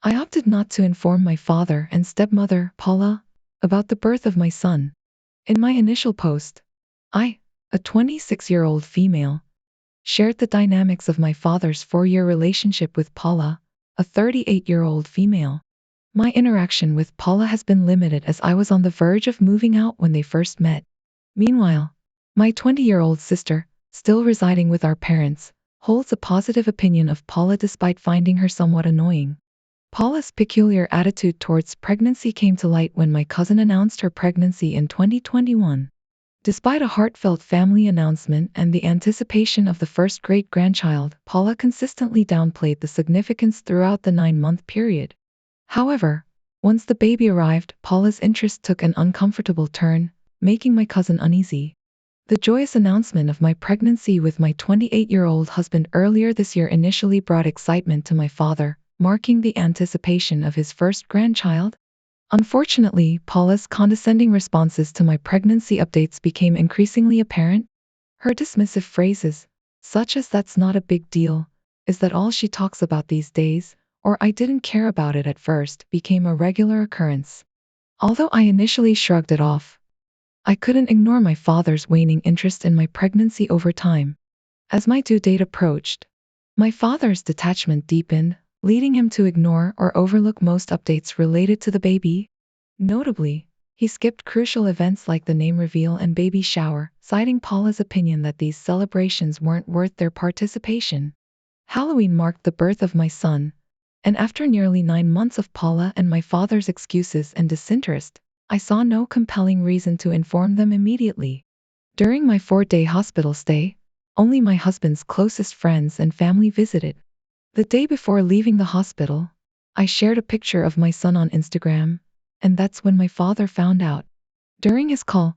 I opted not to inform my father and stepmother, Paula, about the birth of my son. In my initial post, I, a 26-year-old female, shared the dynamics of my father's 4-year relationship with Paula, a 38-year-old female. My interaction with Paula has been limited as I was on the verge of moving out when they first met. Meanwhile, my 20-year-old sister, still residing with our parents, holds a positive opinion of Paula despite finding her somewhat annoying. Paula's peculiar attitude towards pregnancy came to light when my cousin announced her pregnancy in 2021. Despite a heartfelt family announcement and the anticipation of the first great-grandchild, Paula consistently downplayed the significance throughout the 9-month period. However, once the baby arrived, Paula's interest took an uncomfortable turn, making my cousin uneasy. The joyous announcement of my pregnancy with my 28-year-old husband earlier this year initially brought excitement to my father, marking the anticipation of his first grandchild. Unfortunately, Paula's condescending responses to my pregnancy updates became increasingly apparent. Her dismissive phrases, such as "that's not a big deal," "is that all she talks about these days," or "I didn't care about it at first," became a regular occurrence. Although I initially shrugged it off, I couldn't ignore my father's waning interest in my pregnancy over time. As my due date approached, my father's detachment deepened, leading him to ignore or overlook most updates related to the baby. Notably, he skipped crucial events like the name reveal and baby shower, citing Paula's opinion that these celebrations weren't worth their participation. Halloween marked the birth of my son, and after nearly 9 months of Paula and my father's excuses and disinterest, I saw no compelling reason to inform them immediately. During my 4-day hospital stay, only my husband's closest friends and family visited. The day before leaving the hospital, I shared a picture of my son on Instagram, and that's when my father found out. During his call,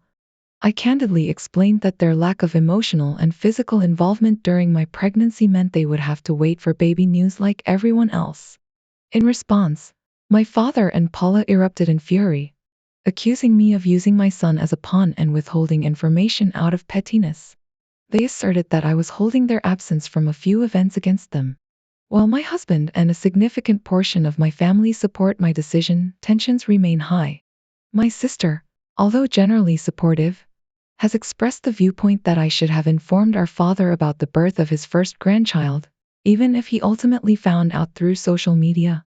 I candidly explained that their lack of emotional and physical involvement during my pregnancy meant they would have to wait for baby news like everyone else. In response, my father and Paula erupted in fury, accusing me of using my son as a pawn and withholding information out of pettiness. They asserted that I was holding their absence from a few events against them. While my husband and a significant portion of my family support my decision, tensions remain high. My sister, although generally supportive, has expressed the viewpoint that I should have informed our father about the birth of his first grandchild, even if he ultimately found out through social media.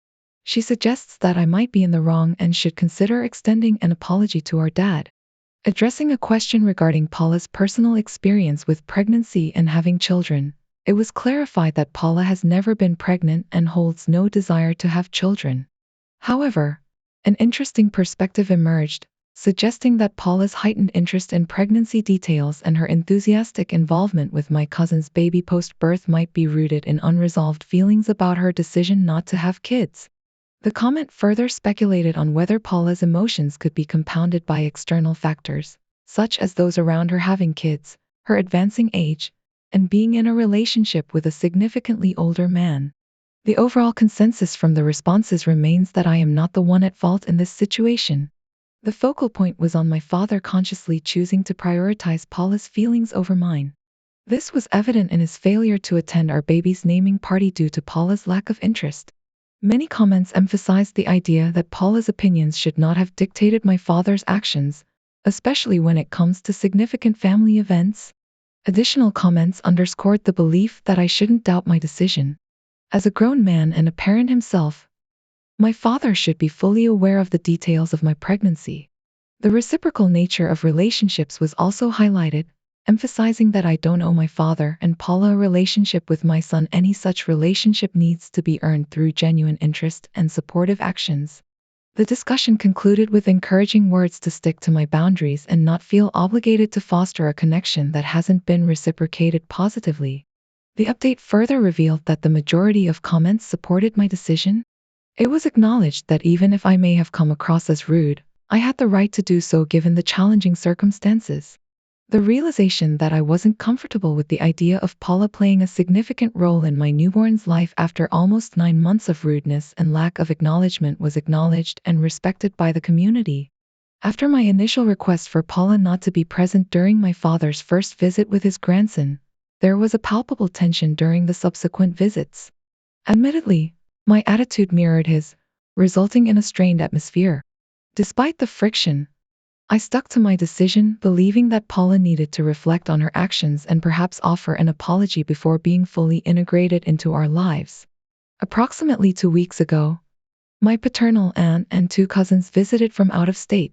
She suggests that I might be in the wrong and should consider extending an apology to our dad. Addressing a question regarding Paula's personal experience with pregnancy and having children, it was clarified that Paula has never been pregnant and holds no desire to have children. However, an interesting perspective emerged, suggesting that Paula's heightened interest in pregnancy details and her enthusiastic involvement with my cousin's baby post-birth might be rooted in unresolved feelings about her decision not to have kids. The comment further speculated on whether Paula's emotions could be compounded by external factors, such as those around her having kids, her advancing age, and being in a relationship with a significantly older man. The overall consensus from the responses remains that I am not the one at fault in this situation. The focal point was on my father consciously choosing to prioritize Paula's feelings over mine. This was evident in his failure to attend our baby's naming party due to Paula's lack of interest. Many comments emphasized the idea that Paula's opinions should not have dictated my father's actions, especially when it comes to significant family events. Additional comments underscored the belief that I shouldn't doubt my decision. As a grown man and a parent himself, my father should be fully aware of the details of my pregnancy. The reciprocal nature of relationships was also highlighted, emphasizing that I don't owe my father and Paula a relationship with my son. Any such relationship needs to be earned through genuine interest and supportive actions. The discussion concluded with encouraging words to stick to my boundaries and not feel obligated to foster a connection that hasn't been reciprocated positively. The update further revealed that the majority of comments supported my decision. It was acknowledged that even if I may have come across as rude, I had the right to do so given the challenging circumstances. The realization that I wasn't comfortable with the idea of Paula playing a significant role in my newborn's life after almost 9 months of rudeness and lack of acknowledgement was acknowledged and respected by the community. After my initial request for Paula not to be present during my father's first visit with his grandson, there was a palpable tension during the subsequent visits. Admittedly, my attitude mirrored his, resulting in a strained atmosphere. Despite the friction, I stuck to my decision, believing that Paula needed to reflect on her actions and perhaps offer an apology before being fully integrated into our lives. Approximately 2 weeks ago, my paternal aunt and two cousins visited from out of state.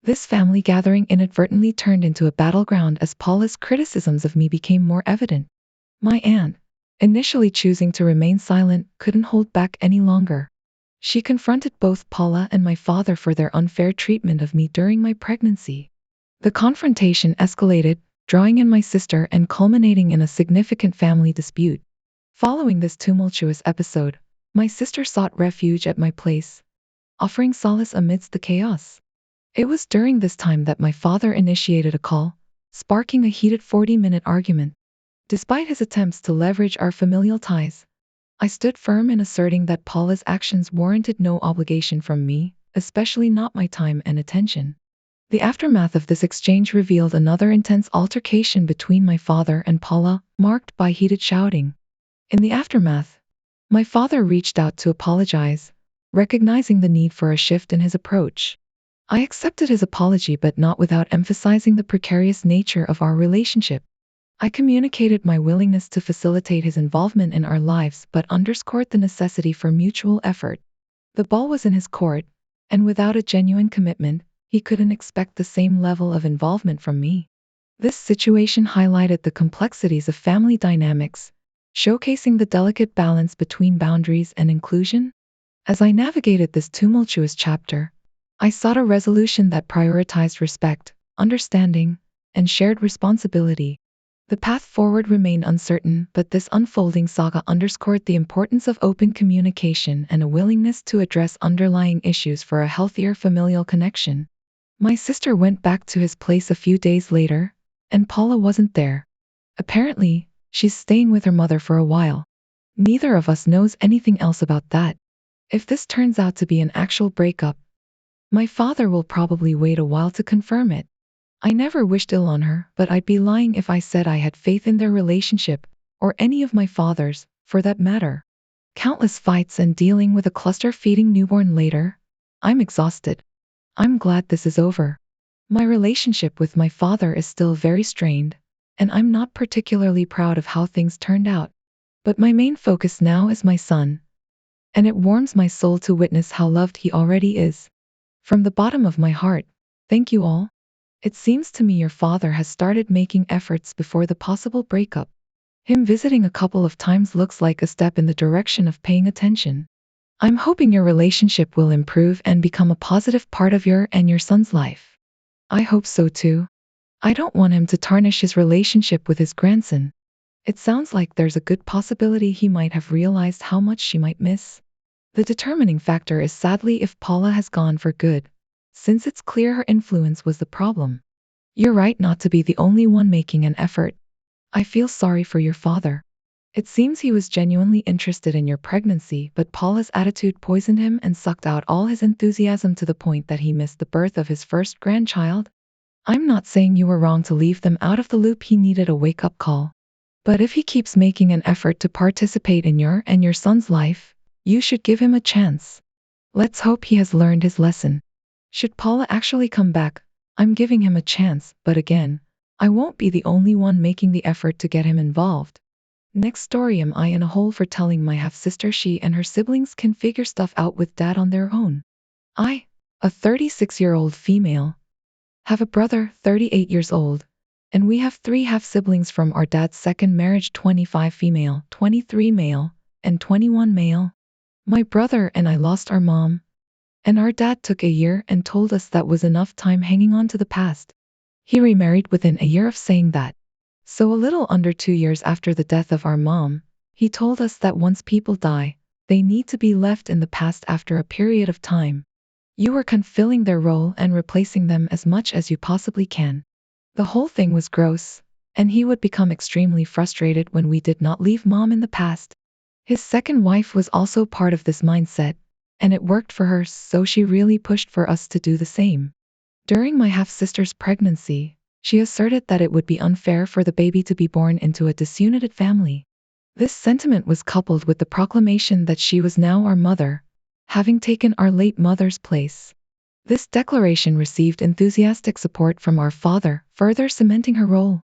This family gathering inadvertently turned into a battleground as Paula's criticisms of me became more evident. My aunt, initially choosing to remain silent, couldn't hold back any longer. She confronted both Paula and my father for their unfair treatment of me during my pregnancy. The confrontation escalated, drawing in my sister and culminating in a significant family dispute. Following this tumultuous episode, my sister sought refuge at my place, offering solace amidst the chaos. It was during this time that my father initiated a call, sparking a heated 40-minute argument. Despite his attempts to leverage our familial ties, I stood firm in asserting that Paula's actions warranted no obligation from me, especially not my time and attention. The aftermath of this exchange revealed another intense altercation between my father and Paula, marked by heated shouting. In the aftermath, my father reached out to apologize, recognizing the need for a shift in his approach. I accepted his apology, but not without emphasizing the precarious nature of our relationship. I communicated my willingness to facilitate his involvement in our lives, but underscored the necessity for mutual effort. The ball was in his court, and without a genuine commitment, he couldn't expect the same level of involvement from me. This situation highlighted the complexities of family dynamics, showcasing the delicate balance between boundaries and inclusion. As I navigated this tumultuous chapter, I sought a resolution that prioritized respect, understanding, and shared responsibility. The path forward remained uncertain, but this unfolding saga underscored the importance of open communication and a willingness to address underlying issues for a healthier familial connection. My sister went back to his place a few days later, and Paula wasn't there. Apparently, she's staying with her mother for a while. Neither of us knows anything else about that. If this turns out to be an actual breakup, my father will probably wait a while to confirm it. I never wished ill on her, but I'd be lying if I said I had faith in their relationship, or any of my father's, for that matter. Countless fights and dealing with a cluster-feeding newborn later, I'm exhausted. I'm glad this is over. My relationship with my father is still very strained, and I'm not particularly proud of how things turned out. But my main focus now is my son, and it warms my soul to witness how loved he already is. From the bottom of my heart, thank you all. It seems to me your father has started making efforts before the possible breakup. Him visiting a couple of times looks like a step in the direction of paying attention. I'm hoping your relationship will improve and become a positive part of your and your son's life. I hope so too. I don't want him to tarnish his relationship with his grandson. It sounds like there's a good possibility he might have realized how much she might miss. The determining factor is sadly if Paula has gone for good, since it's clear her influence was the problem. You're right not to be the only one making an effort. I feel sorry for your father. It seems he was genuinely interested in your pregnancy, but Paula's attitude poisoned him and sucked out all his enthusiasm to the point that he missed the birth of his first grandchild. I'm not saying you were wrong to leave them out of the loop. He needed a wake-up call. But if he keeps making an effort to participate in your and your son's life, you should give him a chance. Let's hope he has learned his lesson. Should Paula actually come back, I'm giving him a chance, but again, I won't be the only one making the effort to get him involved. Next story, am I in a hole for telling my half-sister she and her siblings can figure stuff out with dad on their own? I, a 36-year-old female, have a brother, 38 years old, and we have 3 half-siblings from our dad's second marriage, 25 female, 23 male, and 21 male. My brother and I lost our mom, and our dad took a year and told us that was enough time hanging on to the past. He remarried within a year of saying that. So a little under 2 years after the death of our mom, he told us that once people die, they need to be left in the past after a period of time. You work on filling their role and replacing them as much as you possibly can. The whole thing was gross, and he would become extremely frustrated when we did not leave mom in the past. His second wife was also part of this mindset, and it worked for her, so she really pushed for us to do the same. During my half-sister's pregnancy, she asserted that it would be unfair for the baby to be born into a disunited family. This sentiment was coupled with the proclamation that she was now our mother, having taken our late mother's place. This declaration received enthusiastic support from our father, further cementing her role.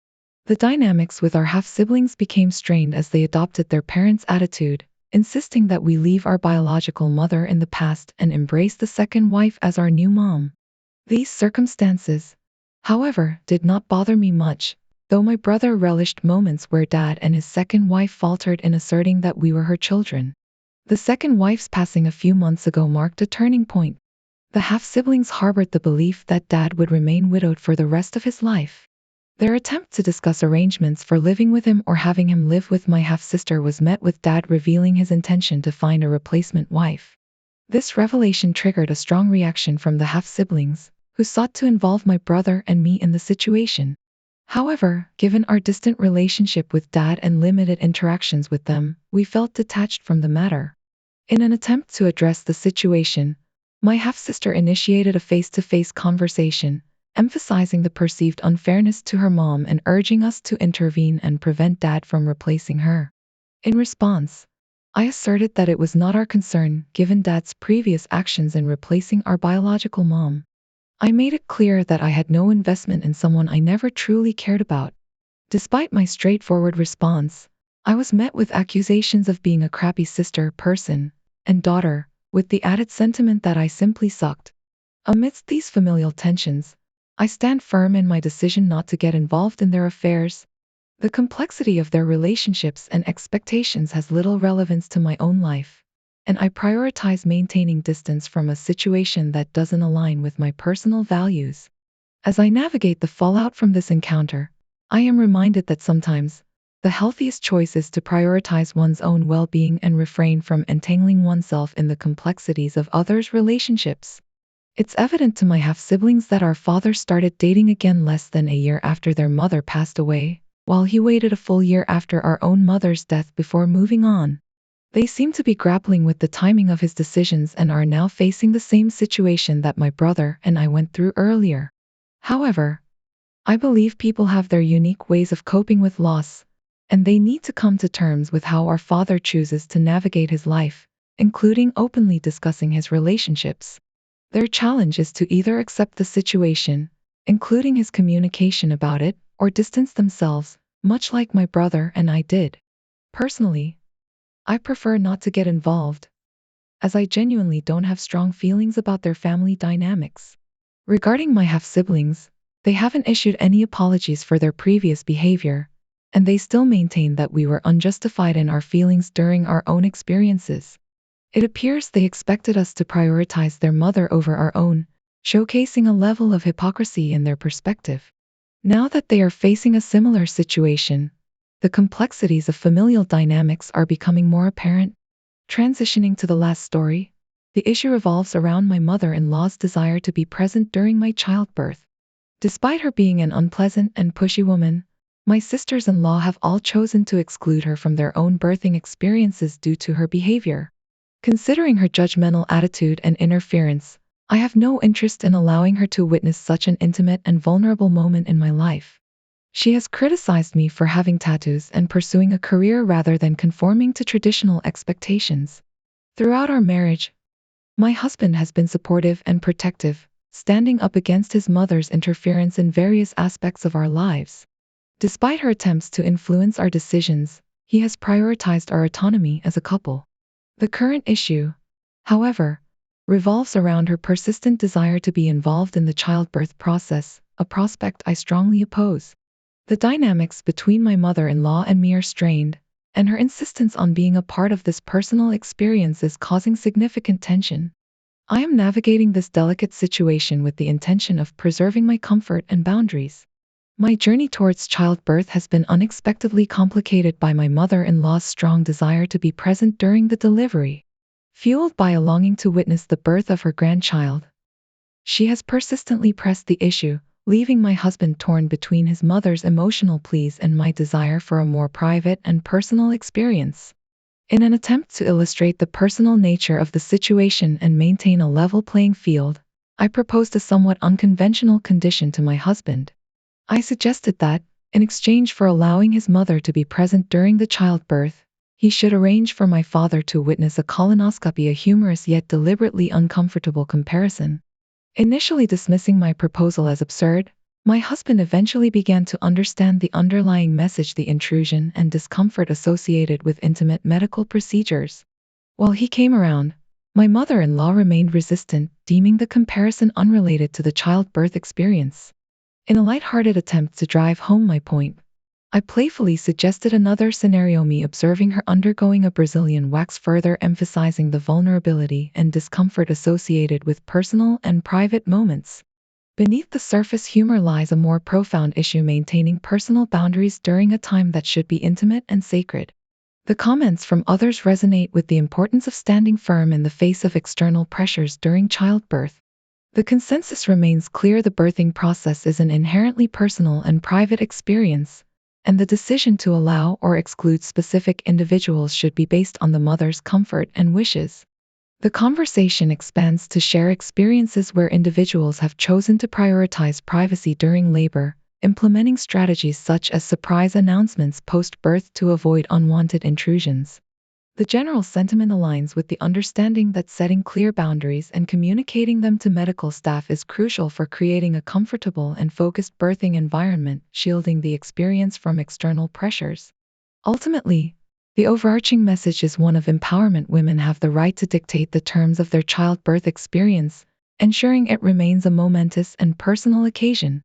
The dynamics with our half-siblings became strained as they adopted their parents' attitude, insisting that we leave our biological mother in the past and embrace the second wife as our new mom. These circumstances, however, did not bother me much, though my brother relished moments where Dad and his second wife faltered in asserting that we were her children. The second wife's passing a few months ago marked a turning point. The half-siblings harbored the belief that Dad would remain widowed for the rest of his life. Their attempt to discuss arrangements for living with him or having him live with my half-sister was met with Dad revealing his intention to find a replacement wife. This revelation triggered a strong reaction from the half-siblings, who sought to involve my brother and me in the situation. However, given our distant relationship with Dad and limited interactions with them, we felt detached from the matter. In an attempt to address the situation, my half-sister initiated a face-to-face conversation, emphasizing the perceived unfairness to her mom and urging us to intervene and prevent Dad from replacing her. In response, I asserted that it was not our concern, given Dad's previous actions in replacing our biological mom. I made it clear that I had no investment in someone I never truly cared about. Despite my straightforward response, I was met with accusations of being a crappy sister, person, and daughter, with the added sentiment that I simply sucked. Amidst these familial tensions, I stand firm in my decision not to get involved in their affairs. The complexity of their relationships and expectations has little relevance to my own life, and I prioritize maintaining distance from a situation that doesn't align with my personal values. As I navigate the fallout from this encounter, I am reminded that sometimes the healthiest choice is to prioritize one's own well-being and refrain from entangling oneself in the complexities of others' relationships. It's evident to my half-siblings that our father started dating again less than a year after their mother passed away, while he waited a full year after our own mother's death before moving on. They seem to be grappling with the timing of his decisions and are now facing the same situation that my brother and I went through earlier. However, I believe people have their unique ways of coping with loss, and they need to come to terms with how our father chooses to navigate his life, including openly discussing his relationships. Their challenge is to either accept the situation, including his communication about it, or distance themselves, much like my brother and I did. Personally, I prefer not to get involved, as I genuinely don't have strong feelings about their family dynamics. Regarding my half-siblings, they haven't issued any apologies for their previous behavior, and they still maintain that we were unjustified in our feelings during our own experiences. It appears they expected us to prioritize their mother over our own, showcasing a level of hypocrisy in their perspective. Now that they are facing a similar situation, the complexities of familial dynamics are becoming more apparent. Transitioning to the last story, the issue revolves around my mother-in-law's desire to be present during my childbirth. Despite her being an unpleasant and pushy woman, my sisters-in-law have all chosen to exclude her from their own birthing experiences due to her behavior. Considering her judgmental attitude and interference, I have no interest in allowing her to witness such an intimate and vulnerable moment in my life. She has criticized me for having tattoos and pursuing a career rather than conforming to traditional expectations. Throughout our marriage, my husband has been supportive and protective, standing up against his mother's interference in various aspects of our lives. Despite her attempts to influence our decisions, he has prioritized our autonomy as a couple. The current issue, however, revolves around her persistent desire to be involved in the childbirth process, a prospect I strongly oppose. The dynamics between my mother-in-law and me are strained, and her insistence on being a part of this personal experience is causing significant tension. I am navigating this delicate situation with the intention of preserving my comfort and boundaries. My journey towards childbirth has been unexpectedly complicated by my mother-in-law's strong desire to be present during the delivery. Fueled by a longing to witness the birth of her grandchild, she has persistently pressed the issue, leaving my husband torn between his mother's emotional pleas and my desire for a more private and personal experience. In an attempt to illustrate the personal nature of the situation and maintain a level playing field, I proposed a somewhat unconventional condition to my husband. I suggested that, in exchange for allowing his mother to be present during the childbirth, He should arrange for my father to witness a colonoscopy, a humorous yet deliberately uncomfortable comparison. Initially dismissing my proposal as absurd, my husband eventually began to understand the underlying message, the intrusion and discomfort associated with intimate medical procedures. While he came around, my mother-in-law remained resistant, deeming the comparison unrelated to the childbirth experience. In a lighthearted attempt to drive home my point, I playfully suggested another scenario, me observing her undergoing a Brazilian wax, further emphasizing the vulnerability and discomfort associated with personal and private moments. Beneath the surface humor lies a more profound issue: maintaining personal boundaries during a time that should be intimate and sacred. The comments from others resonate with the importance of standing firm in the face of external pressures during childbirth. The consensus remains clear: the birthing process is an inherently personal and private experience, and the decision to allow or exclude specific individuals should be based on the mother's comfort and wishes. The conversation expands to share experiences where individuals have chosen to prioritize privacy during labor, implementing strategies such as surprise announcements post-birth to avoid unwanted intrusions. The general sentiment aligns with the understanding that setting clear boundaries and communicating them to medical staff is crucial for creating a comfortable and focused birthing environment, shielding the experience from external pressures. Ultimately, the overarching message is one of empowerment. Women have the right to dictate the terms of their childbirth experience, ensuring it remains a momentous and personal occasion.